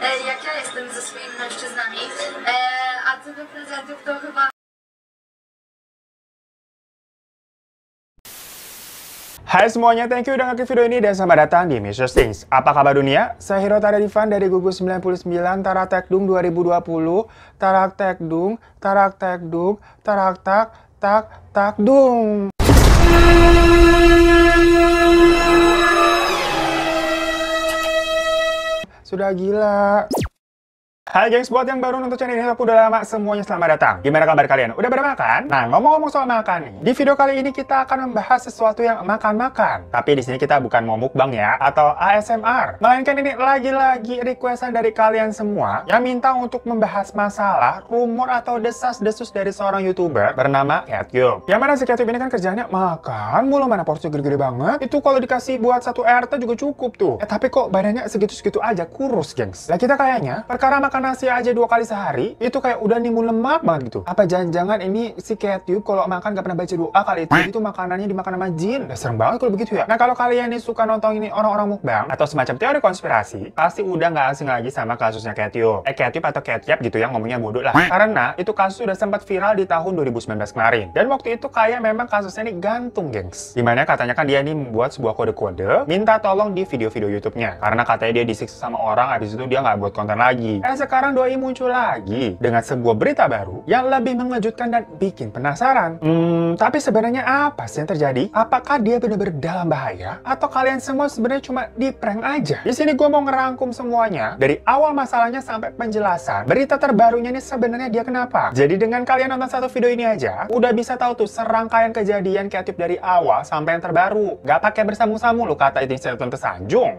Jak ja jestem ze swoimi mężczyznami, a co do prezentów to chyba... Hai semuanya, thank you udah ngeklik video ini dan selamat datang di Mr. Things. Apa kabar dunia? Saya Hiro Tadadivan dari Gugus 99 Tarak Tekdung 2020. Tarak Tekdung, Tarak Tekdung, Tarak Takdung. Sudah gila. Hai gengs, buat yang baru nonton channel ini aku udah lama, semuanya selamat datang. Gimana kabar kalian? Udah pada makan? Nah, ngomong-ngomong soal makan nih, di video kali ini kita akan membahas sesuatu yang makan-makan. Tapi di sini kita bukan mau mukbang ya, atau ASMR. Melainkan ini lagi-lagi requestan dari kalian semua yang minta untuk membahas masalah, rumor atau desas-desus dari seorang YouTuber bernama Catyub. Yang mana si Catyub ini kan kerjanya makan mulu, mana porsi gede-gede banget. Itu kalau dikasih buat satu RT juga cukup tuh. Tapi kok badannya segitu-segitu aja, kurus gengs. Lah kita kayaknya perkara makan nasi aja 2 kali sehari, itu kayak udah nimbul lemak banget gitu. Apa jangan-jangan ini si Catyub kalau makan gak pernah baca doa kali itu makanannya dimakan sama jin? Udah serem banget kalau begitu ya. Nah kalau kalian nih suka nonton ini orang-orang mukbang atau semacam teori konspirasi, pasti udah gak asing lagi sama kasusnya Catyub. Catyub atau Catyap gitu ya, ngomongnya bodoh lah. Karena itu kasus udah sempat viral di tahun 2019 kemarin. Dan waktu itu kayak memang kasusnya ini gantung gengs. Dimana katanya kan dia ini membuat sebuah kode-kode, minta tolong di video-video YouTube-nya. Karena katanya dia disiksa sama orang, habis itu dia nggak buat konten lagi. Sekarang doi muncul lagi dengan sebuah berita baru yang lebih mengejutkan dan bikin penasaran. Tapi sebenarnya apa sih yang terjadi? Apakah dia benar-benar dalam bahaya? Atau kalian semua sebenarnya cuma di prank aja? Di sini gue mau ngerangkum semuanya dari awal masalahnya sampai penjelasan berita terbarunya ini sebenarnya dia kenapa. Jadi dengan kalian nonton satu video ini aja, udah bisa tahu tuh serangkaian kejadian Catyub dari awal sampai yang terbaru. Gak pakai bersambung-sambung lo kata itu Tante Sanjung.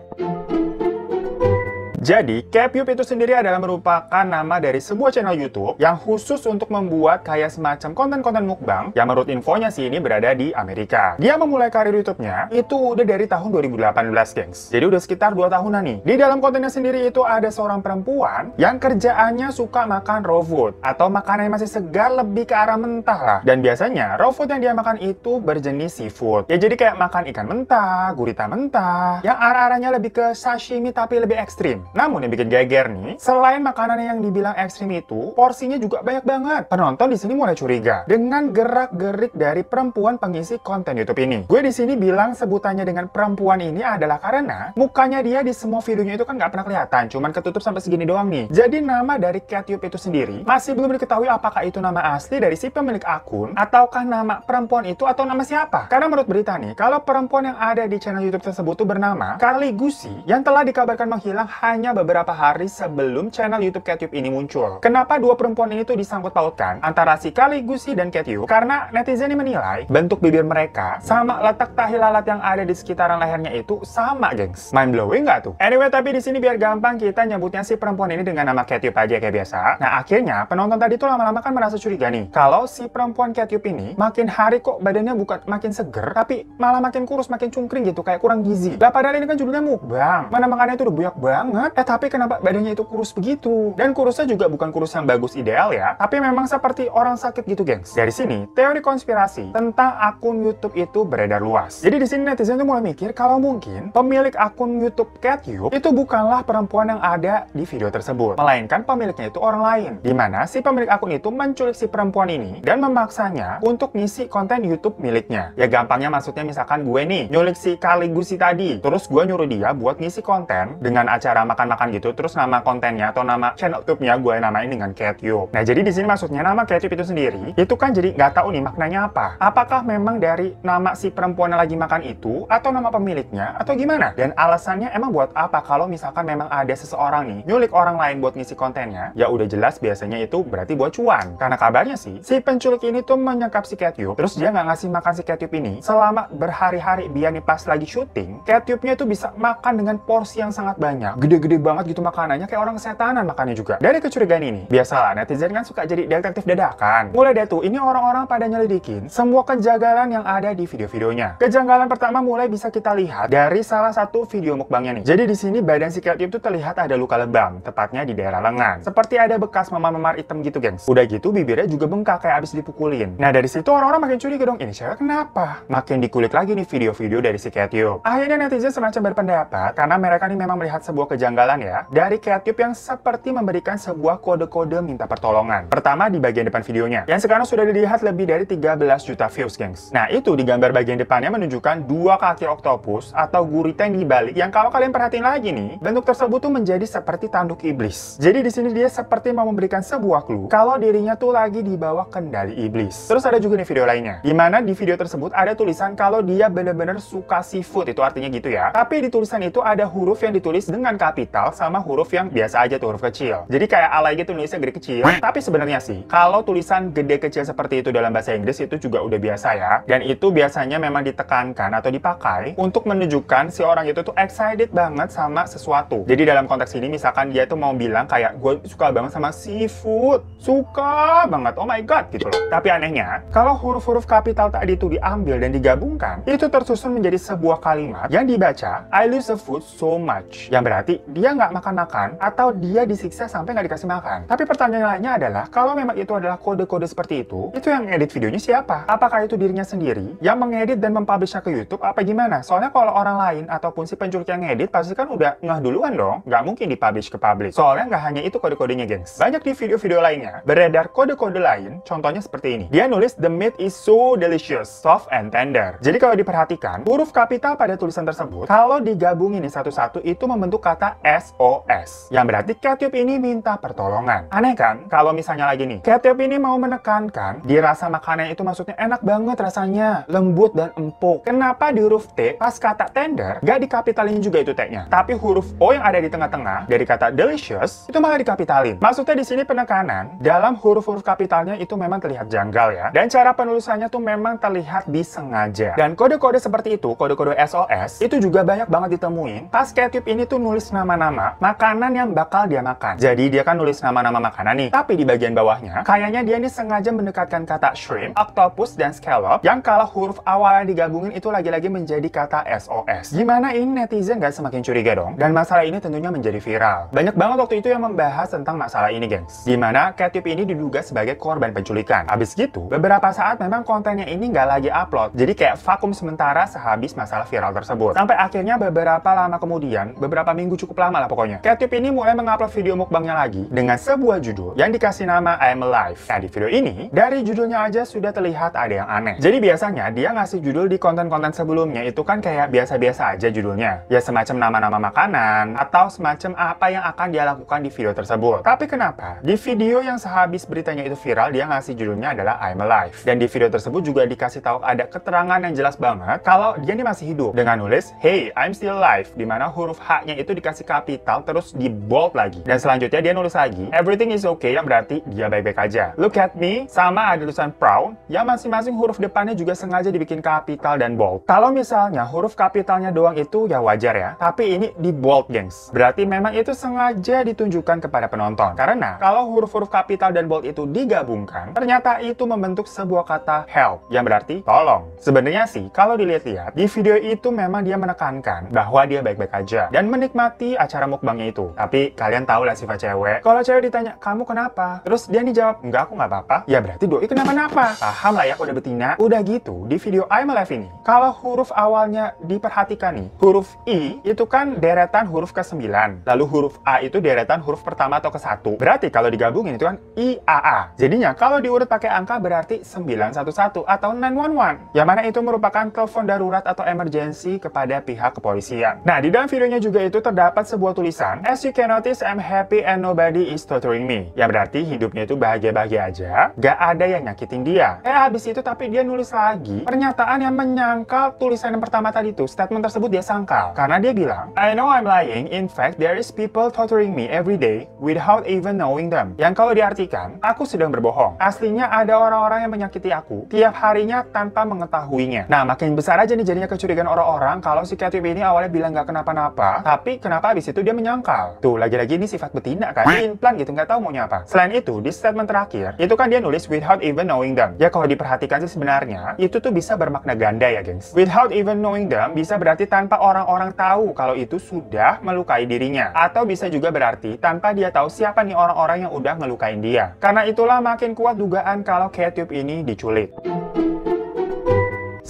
Jadi, Catyub itu sendiri adalah merupakan nama dari sebuah channel YouTube yang khusus untuk membuat kayak semacam konten-konten mukbang yang menurut infonya sih ini berada di Amerika. Dia memulai karir YouTube-nya itu udah dari tahun 2018, gengs. Jadi udah sekitar 2 tahunan nih. Di dalam kontennya sendiri itu ada seorang perempuan yang kerjaannya suka makan raw food atau makanan yang masih segar lebih ke arah mentah lah. Dan biasanya raw food yang dia makan itu berjenis seafood. Ya jadi kayak makan ikan mentah, gurita mentah, yang arah-arahnya lebih ke sashimi tapi lebih ekstrim. Namun yang bikin geger nih, selain makanan yang dibilang ekstrim itu, porsinya juga banyak banget. Penonton di sini mulai curiga dengan gerak-gerik dari perempuan pengisi konten YouTube ini. Gue di sini bilang sebutannya dengan perempuan ini adalah karena mukanya dia di semua videonya itu kan nggak pernah kelihatan, cuman ketutup sampai segini doang nih. Jadi nama dari Catyub itu sendiri masih belum diketahui apakah itu nama asli dari si pemilik akun ataukah nama perempuan itu atau nama siapa. Karena menurut berita nih, kalau perempuan yang ada di channel YouTube tersebut tuh bernama Carly Gusi yang telah dikabarkan menghilang hanya beberapa hari sebelum channel YouTube Catyub ini muncul. Kenapa dua perempuan ini tuh disangkut pautkan antara si Carly Gusi dan Catyub? Karena netizen ini menilai bentuk bibir mereka sama letak tahi lalat yang ada di sekitaran lehernya itu sama, gengs. Mind blowing nggak tuh? Anyway, tapi di sini biar gampang kita nyebutnya si perempuan ini dengan nama Catyub aja kayak biasa. Nah, akhirnya penonton tadi tuh lama-lama kan merasa curiga nih. Kalau si perempuan Catyub ini makin hari kok badannya bukan makin seger, tapi malah makin kurus, makin cungkring gitu, kayak kurang gizi. Lah padahal ini kan judulnya mukbang. Mana makannya itu udah banyak banget. Tapi kenapa badannya itu kurus begitu? Dan kurusnya juga bukan kurus yang bagus ideal ya, tapi memang seperti orang sakit gitu, gengs. Dari sini, teori konspirasi tentang akun YouTube itu beredar luas. Jadi di sini netizen tuh mulai mikir kalau mungkin pemilik akun YouTube Catyub itu bukanlah perempuan yang ada di video tersebut, melainkan pemiliknya itu orang lain. Dimana si pemilik akun itu menculik si perempuan ini dan memaksanya untuk ngisi konten YouTube miliknya. Ya gampangnya maksudnya misalkan gue nih nyulik si Carly Gusi tadi, terus gue nyuruh dia buat ngisi konten dengan acara makan-makan gitu, terus nama kontennya atau nama channel YouTube-nya gue namain dengan Catyub. Nah, jadi di sini maksudnya nama Catyub itu sendiri, itu kan jadi nggak tahu nih maknanya apa. Apakah memang dari nama si perempuan yang lagi makan itu, atau nama pemiliknya, atau gimana? Dan alasannya emang buat apa kalau misalkan memang ada seseorang nih, nyulik orang lain buat ngisi kontennya, ya udah jelas biasanya itu berarti buat cuan. Karena kabarnya sih, si penculik ini tuh menyekap si Catyub, terus dia nggak ngasih makan si Catyub ini selama berhari-hari, biar nih pas lagi syuting, Catyubnya itu bisa makan dengan porsi yang sangat banyak. Gede-gede banget gitu makanannya, kayak orang kesetanan makannya juga. Dari kecurigaan ini, biasalah netizen kan suka jadi detektif dadakan. Mulai deh tuh, ini orang-orang pada nyelidikin semua kejanggalan yang ada di video-videonya. Kejanggalan pertama mulai bisa kita lihat dari salah satu video mukbangnya nih. Jadi di sini badan si Catyub tuh terlihat ada luka lebam, tepatnya di daerah lengan. Seperti ada bekas memar-memar hitam gitu, gengs. Udah gitu bibirnya juga bengkak kayak abis dipukulin. Nah dari situ orang-orang makin curiga dong, ini cewek kenapa? Makin dikulik lagi nih video-video dari si Catyub. Akhirnya netizen semacam berpendapat karena mereka nih memang melihat sebuah kejanggalan kejanggalan ya dari Catube yang seperti memberikan sebuah kode-kode minta pertolongan. Pertama di bagian depan videonya, yang sekarang sudah dilihat lebih dari 13 juta views, gengs. Nah, itu di gambar bagian depannya menunjukkan dua kaki oktopus atau gurita yang dibalik, yang kalau kalian perhatiin lagi nih, bentuk tersebut tuh menjadi seperti tanduk iblis. Jadi di sini dia seperti mau memberikan sebuah clue kalau dirinya tuh lagi di bawah kendali iblis. Terus ada juga nih video lainnya, di mana di video tersebut ada tulisan kalau dia bener-bener suka seafood, itu artinya gitu ya. Tapi di tulisan itu ada huruf yang ditulis dengan kapital sama huruf yang biasa aja tuh, huruf kecil. Jadi kayak alay gitu nulisnya gede kecil. Tapi sebenarnya sih, kalau tulisan gede kecil seperti itu dalam bahasa Inggris itu juga udah biasa ya. Dan itu biasanya memang ditekankan atau dipakai untuk menunjukkan si orang itu tuh excited banget sama sesuatu. Jadi dalam konteks ini misalkan dia tuh mau bilang kayak gue suka banget sama seafood, suka banget, oh my god gitu loh. Tapi anehnya, kalau huruf-huruf kapital tadi itu diambil dan digabungkan, itu tersusun menjadi sebuah kalimat yang dibaca I love the food so much, yang berarti dia nggak makan-makan atau dia disiksa sampai nggak dikasih makan. Tapi pertanyaan lainnya adalah, kalau memang itu adalah kode-kode seperti itu yang ngedit videonya siapa? Apakah itu dirinya sendiri yang mengedit dan mempublishnya ke YouTube apa gimana? Soalnya kalau orang lain ataupun si penculik yang ngedit pasti kan udah ngeh duluan dong, nggak mungkin dipublish ke publik. Soalnya nggak hanya itu kode-kodenya, gengs. Banyak di video-video lainnya beredar kode-kode lain, contohnya seperti ini. Dia nulis the meat is so delicious, soft and tender. Jadi kalau diperhatikan, huruf kapital pada tulisan tersebut kalau digabungin satu-satu itu membentuk kata SOS, yang berarti Catube ini minta pertolongan. Aneh kan? Kalau misalnya lagi nih, Catube ini mau menekankan dirasa makanan itu maksudnya enak banget rasanya, lembut dan empuk. Kenapa di huruf T pas kata tender gak dikapitalin juga itu T-nya, tapi huruf O yang ada di tengah-tengah dari kata delicious itu malah dikapitalin? Maksudnya di sini penekanan dalam huruf-huruf kapitalnya itu memang terlihat janggal ya, dan cara penulisannya tuh memang terlihat disengaja. Dan kode-kode seperti itu, kode-kode SOS itu juga banyak banget ditemuin pas Catube ini tuh nulis nama-nama makanan yang bakal dia makan. Jadi dia kan nulis nama-nama makanan nih, tapi di bagian bawahnya kayaknya dia ini sengaja mendekatkan kata shrimp, octopus, dan scallop yang kalau huruf awalnya digabungin itu lagi-lagi menjadi kata SOS. Gimana ini netizen gak semakin curiga dong? Dan masalah ini tentunya menjadi viral. Banyak banget waktu itu yang membahas tentang masalah ini, gengs. Dimana Catube ini diduga sebagai korban penculikan. Habis gitu, beberapa saat memang kontennya ini nggak lagi upload. Jadi kayak vakum sementara sehabis masalah viral tersebut. Sampai akhirnya beberapa lama kemudian, beberapa minggu cukup lama lah pokoknya, Catube ini mulai mengupload video mukbangnya lagi dengan sebuah judul yang dikasih nama I'm Alive. Nah, di video ini, dari judulnya aja sudah terlihat ada yang aneh. Jadi biasanya dia ngasih judul di konten-konten sebelumnya itu kan kayak biasa-biasa aja judulnya. Ya semacam nama-nama makanan, atau semacam apa yang akan dia lakukan di video tersebut. Tapi kenapa? Di video yang sehabis beritanya itu viral, dia ngasih judulnya adalah I'm Alive. Dan di video tersebut juga dikasih tahu ada keterangan yang jelas banget kalau dia ini masih hidup. Dengan nulis, hey, I'm still alive. Dimana huruf H-nya itu dikasih kapital terus di bold lagi. Dan selanjutnya dia nulis lagi, everything is okay, yang berarti dia baik-baik aja. Look at me, sama ada tulisan proud, yang masing-masing huruf depannya juga sengaja dibikin kapital dan bold. Kalau misalnya huruf kapitalnya doang itu ya wajar ya, tapi ini di bold, gengs. Berarti memang itu sengaja ditunjukkan kepada penonton. Karena kalau huruf-huruf kapital dan bold itu digabungkan, ternyata itu membentuk sebuah kata help, yang berarti tolong. Sebenarnya sih, kalau dilihat-lihat, di video itu memang dia menekankan bahwa dia baik-baik aja dan menikmati acara mukbangnya itu. Tapi kalian tahu lah sifat cewek. Kalau cewek ditanya, kamu kenapa? Terus dia nih jawab, enggak, aku nggak apa-apa. Ya berarti doi kenapa-napa. Paham lah ya udah betina. Udah gitu, di video I'm Alive ini, kalau huruf awalnya diperhatikan nih, huruf I itu kan deretan huruf ke-9. Lalu huruf A itu deretan huruf pertama atau ke-1. Berarti kalau digabungin itu kan IAA. Jadinya kalau diurut pakai angka berarti 911 atau 911. Yang mana itu merupakan telepon darurat atau emergency kepada pihak kepolisian. Nah, di dalam videonya juga itu terdapat sebuah tulisan, as you can notice, I'm happy and nobody is torturing me. Ya berarti hidupnya itu bahagia-bahagia aja, gak ada yang nyakitin dia. Habis itu tapi dia nulis lagi pernyataan yang menyangkal tulisan yang pertama tadi itu, statement tersebut dia sangkal. Karena dia bilang, I know I'm lying, in fact there is people torturing me every day without even knowing them. Yang kalau diartikan, aku sedang berbohong. Aslinya ada orang-orang yang menyakiti aku tiap harinya tanpa mengetahuinya. Nah, makin besar aja nih jadinya kecurigaan orang-orang kalau si Catube ini awalnya bilang gak kenapa-napa, tapi kenapa habis itu dia menyangkal. Tuh, lagi-lagi ini sifat betina kan, implan gitu, nggak tahu maunya apa. Selain itu, di statement terakhir, itu kan dia nulis without even knowing them. Ya kalau diperhatikan sih sebenarnya, itu tuh bisa bermakna ganda ya, gengs. Without even knowing them bisa berarti tanpa orang-orang tahu kalau itu sudah melukai dirinya. Atau bisa juga berarti tanpa dia tahu siapa nih orang-orang yang udah ngelukain dia. Karena itulah makin kuat dugaan kalau Catube ini diculik.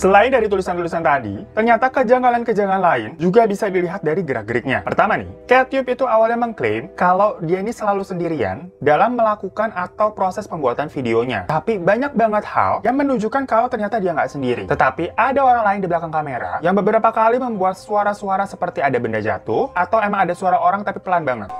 Selain dari tulisan-tulisan tadi, ternyata kejanggalan-kejanggalan lain juga bisa dilihat dari gerak-geriknya. Pertama nih, CatTube itu awalnya mengklaim kalau dia ini selalu sendirian dalam melakukan atau proses pembuatan videonya. Tapi banyak banget hal yang menunjukkan kalau ternyata dia nggak sendiri. Tetapi ada orang lain di belakang kamera yang beberapa kali membuat suara-suara seperti ada benda jatuh atau emang ada suara orang tapi pelan banget.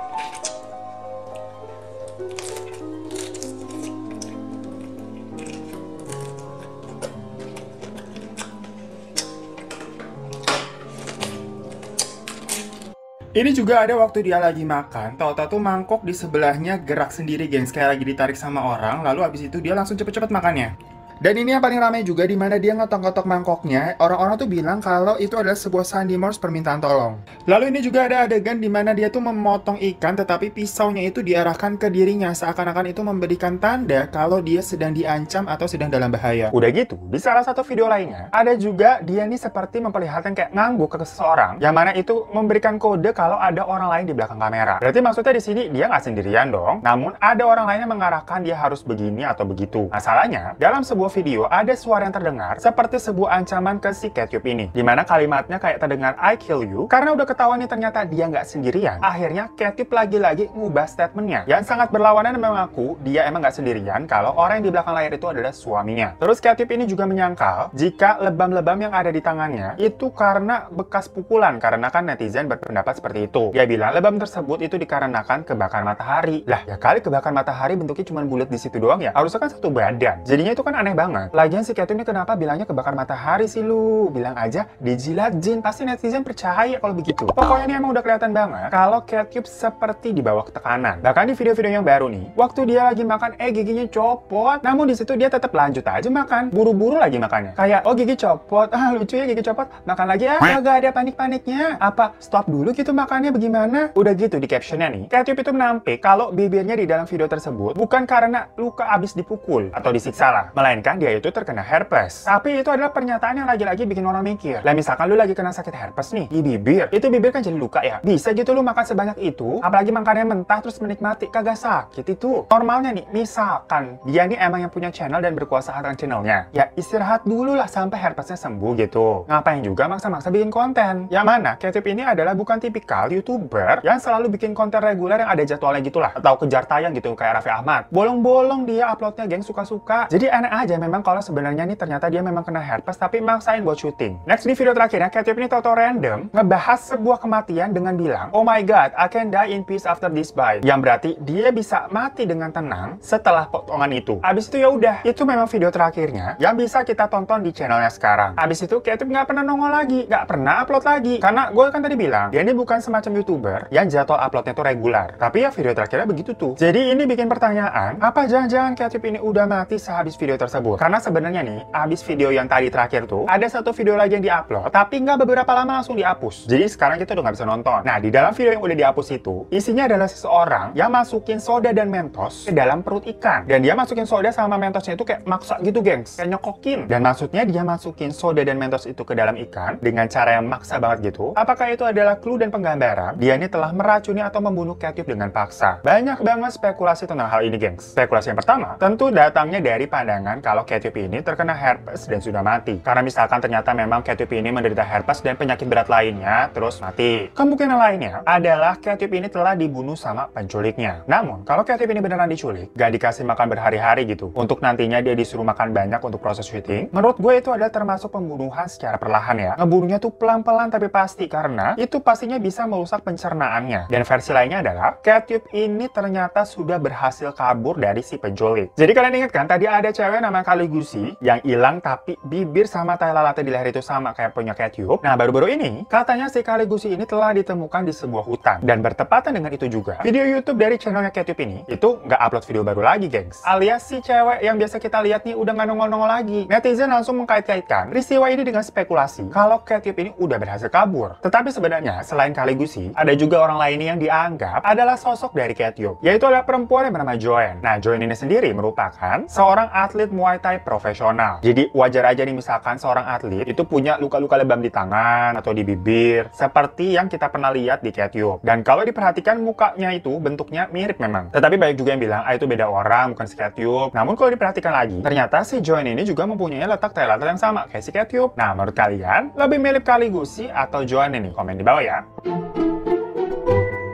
Ini juga ada waktu dia lagi makan, tahu-tahu tuh mangkok di sebelahnya gerak sendiri, gengs, kayak lagi ditarik sama orang, lalu abis itu dia langsung cepet-cepet makannya. Dan ini yang paling ramai juga, di mana dia ngotok-ngotok mangkoknya. Orang-orang tuh bilang kalau itu adalah sebuah Sandy Morse permintaan tolong. Lalu ini juga ada adegan di mana dia tuh memotong ikan, tetapi pisaunya itu diarahkan ke dirinya, seakan-akan itu memberikan tanda kalau dia sedang diancam atau sedang dalam bahaya. Udah gitu, di salah satu video lainnya, ada juga dia nih seperti memperlihatkan kayak ngangguk ke seseorang, yang mana itu memberikan kode kalau ada orang lain di belakang kamera. Berarti maksudnya di sini dia nggak sendirian dong, namun ada orang lain yang mengarahkan dia harus begini atau begitu. Masalahnya, dalam sebuah video ada suara yang terdengar seperti sebuah ancaman ke si CatTube ini, dimana kalimatnya kayak terdengar I kill you. Karena udah ketahuan nih ternyata dia nggak sendirian, akhirnya CatTube lagi-lagi ngubah statementnya yang sangat berlawanan dan mengaku dia emang nggak sendirian kalau orang yang di belakang layar itu adalah suaminya. Terus CatTube ini juga menyangkal jika lebam-lebam yang ada di tangannya itu karena bekas pukulan, karena kan netizen berpendapat seperti itu. Dia bilang lebam tersebut itu dikarenakan kebakar matahari. Lah ya kali kebakar matahari bentuknya cuma bulat di situ doang ya, harusnya kan satu badan. Jadinya itu kan aneh banget. Lagian si CatTube ini kenapa bilangnya kebakar matahari sih lu? Bilang aja dijilat jin, pasti netizen percaya kalau begitu. Pokoknya ini emang udah kelihatan banget kalau CatTube seperti di bawah tekanan. Bahkan di video-video yang baru nih, waktu dia lagi makan giginya copot, namun di situ dia tetap lanjut aja makan, buru-buru lagi makannya. Kayak gigi copot, lucu ya gigi copot, makan lagi gak ada panik-paniknya. Apa stop dulu gitu makannya bagaimana? Udah gitu di captionnya nih, CatTube itu menampik kalau bibirnya di dalam video tersebut bukan karena luka abis dipukul atau disiksa lah, melainkan dia itu terkena herpes. Tapi itu adalah pernyataan yang lagi-lagi bikin orang mikir. Lah misalkan lu lagi kena sakit herpes nih di bibir, itu bibir kan jadi luka ya. Bisa gitu lu makan sebanyak itu, apalagi makannya mentah terus menikmati, kagak sakit itu. Normalnya nih, misalkan dia nih emang yang punya channel dan berkuasa atas channelnya, ya istirahat dulu lah sampai herpesnya sembuh gitu. Ngapain juga maksa-maksa bikin konten? Yang mana CatTube ini adalah bukan tipikal YouTuber yang selalu bikin konten reguler yang ada jadwalnya gitulah, atau kejar tayang gitu kayak Raffi Ahmad. Bolong-bolong dia uploadnya, geng, suka-suka. Jadi aneh aja memang kalau sebenarnya nih ternyata dia memang kena herpes tapi maksain buat syuting. Next di video terakhirnya, CatTube ini toto random ngebahas sebuah kematian dengan bilang, "Oh my god, I can die in peace after this bite." Yang berarti dia bisa mati dengan tenang setelah potongan itu. Abis itu ya udah, itu memang video terakhirnya yang bisa kita tonton di channelnya sekarang. Abis itu CatTube nggak pernah nongol lagi, nggak pernah upload lagi. Karena gue kan tadi bilang, dia ini bukan semacam YouTuber yang jadwal uploadnya tuh regular. Tapi ya video terakhirnya begitu tuh. Jadi ini bikin pertanyaan, apa jangan-jangan CatTube ini udah mati sehabis video tersebut? Karena sebenarnya nih, abis video yang tadi terakhir tuh, ada satu video lagi yang diupload, tapi nggak beberapa lama langsung dihapus. Jadi sekarang kita udah nggak bisa nonton. Nah, di dalam video yang udah dihapus itu, isinya adalah seseorang yang masukin soda dan mentos ke dalam perut ikan. Dan dia masukin soda sama mentosnya itu kayak maksa gitu, gengs. Kayak nyokokin. Dan maksudnya dia masukin soda dan mentos itu ke dalam ikan dengan cara yang maksa banget gitu. Apakah itu adalah clue dan penggambaran dia ini telah meracuni atau membunuh CatTube dengan paksa? Banyak banget spekulasi tentang hal ini, gengs. Spekulasi yang pertama, tentu datangnya dari pandangan kalau CatTube ini terkena herpes dan sudah mati. Karena misalkan ternyata memang CatTube ini menderita herpes dan penyakit berat lainnya, terus mati. Kemungkinan lainnya adalah CatTube ini telah dibunuh sama penculiknya. Namun, kalau CatTube ini beneran diculik, gak dikasih makan berhari-hari gitu, untuk nantinya dia disuruh makan banyak untuk proses syuting, menurut gue itu adalah termasuk pembunuhan secara perlahan ya. Ngebunuhnya tuh pelan-pelan tapi pasti, karena itu pastinya bisa merusak pencernaannya. Dan versi lainnya adalah, CatTube ini ternyata sudah berhasil kabur dari si penculik. Jadi kalian ingat kan, tadi ada cewek nama Kaligusi yang hilang tapi bibir sama tai lalatnya di leher itu sama kayak punya CatTube. Nah, baru-baru ini katanya si Kaligusi ini telah ditemukan di sebuah hutan. Dan bertepatan dengan itu juga, video YouTube dari channelnya CatTube ini itu nggak upload video baru lagi, gengs. Alias si cewek yang biasa kita lihat nih udah nggak nongol-nongol lagi. Netizen langsung mengkait-kaitkan peristiwa ini dengan spekulasi kalau CatTube ini udah berhasil kabur. Tetapi sebenarnya selain Kaligusi, ada juga orang lainnya yang dianggap adalah sosok dari CatTube, yaitu adalah perempuan yang bernama Joanne. Nah, Joanne ini sendiri merupakan seorang atlet Muay Muay Thai profesional. Jadi wajar aja nih misalkan seorang atlet itu punya luka-luka lebam di tangan atau di bibir, seperti yang kita pernah lihat di Cathyuk. Dan kalau diperhatikan mukanya itu bentuknya mirip memang. Tetapi banyak juga yang bilang, itu beda orang, bukan si Cathyuk. Namun kalau diperhatikan lagi, ternyata si Joan ini juga mempunyai letak tai latar yang sama kayak si Cathyuk. Nah, menurut kalian, lebih mirip kali Gucci atau Joan ini? Komen di bawah ya.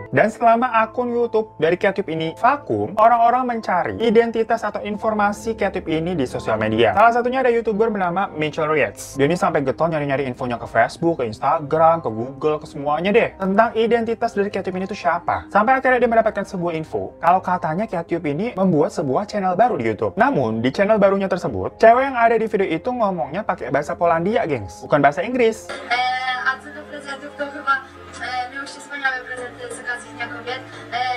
Dan selama akun YouTube dari Cathyuk ini vakum, orang-orang mencari identitas atau informasi Cathyuk ini di sosial media. Salah satunya ada YouTuber bernama Mitchell Yates. Dia ini sampai getol nyari-nyari infonya ke Facebook, ke Instagram, ke Google, ke semuanya deh. Tentang identitas dari Cathyuk ini tuh siapa. Sampai akhirnya dia mendapatkan sebuah info, kalau katanya Cathyuk ini membuat sebuah channel baru di YouTube. Namun, di channel barunya tersebut, cewek yang ada di video itu ngomongnya pakai bahasa Polandia, gengs. Bukan bahasa Inggris. A co do prezentów, to chyba miał się wspaniałe prezenty z okazji Dnia Kobiet.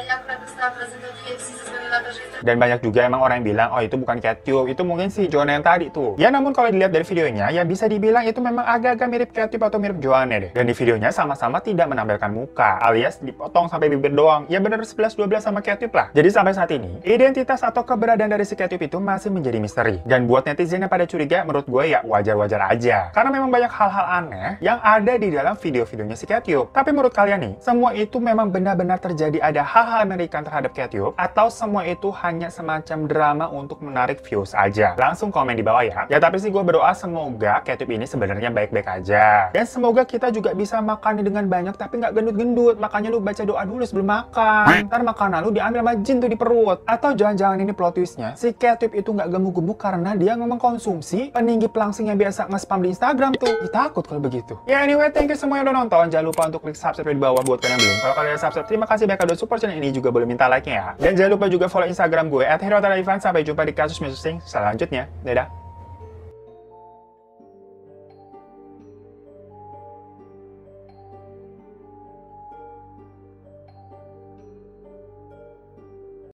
Ja akurat dostałam prezent od KFC ze względu na to, że jestem... Dan banyak juga emang orang yang bilang, oh itu bukan Cathyuk, itu mungkin si Joanna yang tadi tuh. Ya namun kalau dilihat dari videonya, ya bisa dibilang itu memang agak-agak mirip Cathyuk atau mirip Joanna deh. Dan di videonya sama-sama tidak menampilkan muka, alias dipotong sampai bibir doang. Ya bener 11-12 sama Cathyuk lah. Jadi sampai saat ini, identitas atau keberadaan dari si Cathyuk itu masih menjadi misteri. Dan buat netizen yang pada curiga, menurut gue ya wajar-wajar aja. Karena memang banyak hal-hal aneh yang ada di dalam video-videonya si Cathyuk. Tapi menurut kalian nih, semua itu memang benar-benar terjadi ada hal-hal American terhadap Cathyuk, atau semua itu hanya semacam drama untuk menarik views aja? Langsung komen di bawah ya. Ya tapi sih gue berdoa semoga Cathyuk ini sebenarnya baik-baik aja. Dan semoga kita juga bisa makan dengan banyak tapi nggak gendut-gendut. Makanya lu baca doa dulu sebelum makan. Ntar makanan lu diambil sama jin tuh di perut. Atau jangan-jangan ini plot twistnya, si Cathyuk itu nggak gemuk-gemuk karena dia mengkonsumsi peninggi pelangsing yang biasa nge-spam di Instagram tuh. Takut kalau begitu. Ya anyway, thank you semua yang udah nonton. Jangan lupa untuk klik subscribe di bawah buat kalian yang belum. Kalau kalian udah subscribe, terima kasih banyak udah support channel ini, juga boleh minta like-nya ya. Dan jangan lupa juga follow Instagram gue @herotarivan. Sampai jumpa di kasus selanjutnya. Dadah.